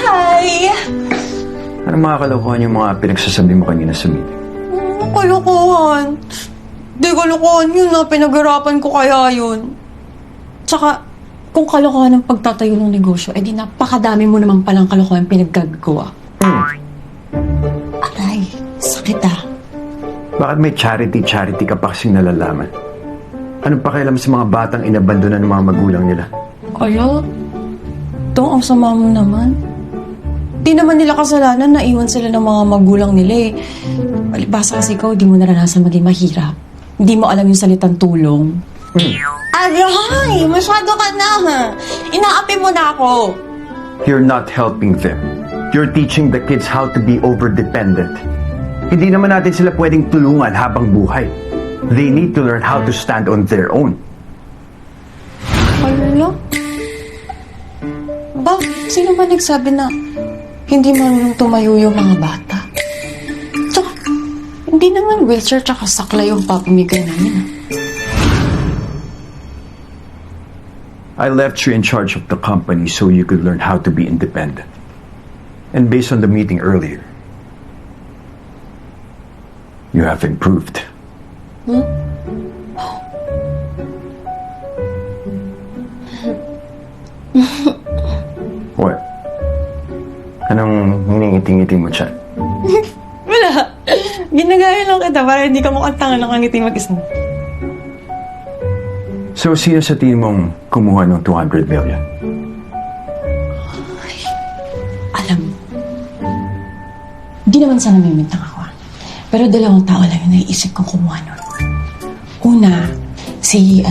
Hi! Anong mga kalokohan yung mga pinagsasabi mo kanina sa meeting? Kalokohan. Di kalokohan yun na. Pinaghirapan ko kaya yun. Tsaka, kung kalokohan ng pagtatayo ng negosyo, di napakadami mo naman palang kalokohan pinaggagawa. Aray, sakit ah. Bakit may charity ka pa kasing nalalaman? Anong pakialam sa mga batang inabandonan ng mga magulang nila? Kaya, ang sama mo naman. Di naman nila kasalanan na iwan sila ng mga magulang nila eh. Basta kasi ikaw, di mo naranasan maging mahirap. Hindi mo alam yung salitang tulong. Aray! Masyado ka na ha! Inaapi mo na ako! You're not helping them. You're teaching the kids how to be over-dependent. Hindi naman natin sila pwedeng tulungan habang buhay. They need to learn how to stand on their own. Ano? Sino ba nagsabi na hindi marunong tumayo yung mga bata? Tsaka, hindi naman wheelchair tsaka sakla yung papamigay namin. I left you in charge of the company so you could learn how to be independent. And based on the meeting earlier, you have improved. What? Anong hiningiti-ngiti mo dyan? Wala. Ginagaya lang kita para hindi ka mukhang tanga nakangiti mag-isa. So, sino sa tingin mong kumuha ng 200 million? Alam mo, hindi naman sana mimintang ako. Pero dalawang tao lang yung naiisip kong kumuha nun. Una, si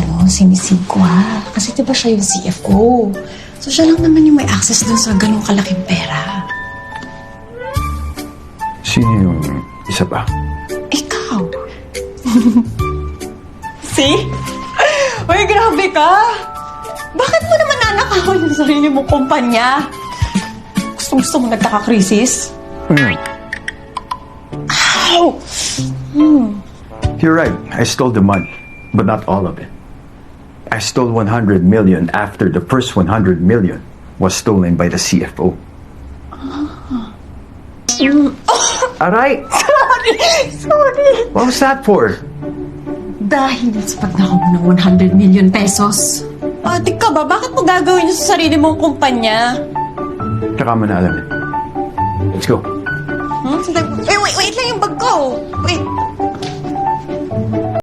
Miss Igua. Kasi diba siya yung CFO. So siya lang naman yung may access dun sa ganung kalaking pera. Sino yung isa pa? Ikaw. See? Uy, grabe ka! Bakit mo naman nanakawan yung sarili mong kumpanya? Gusto mo nagkaka-krisis? Ow! You're right. I stole the money, but not all of it. I stole 100 million after the first 100 million was stolen by the CFO. Aray! Sorry! What was that for? Dahil sa pagnakaw mo ng 100 million pesos. Ate ka ba? Bakit mo gagawin yun sa sarili mong kumpanya? Tsaka mo na alam eh. Let's go. Wait lang yung bag ko. Wait.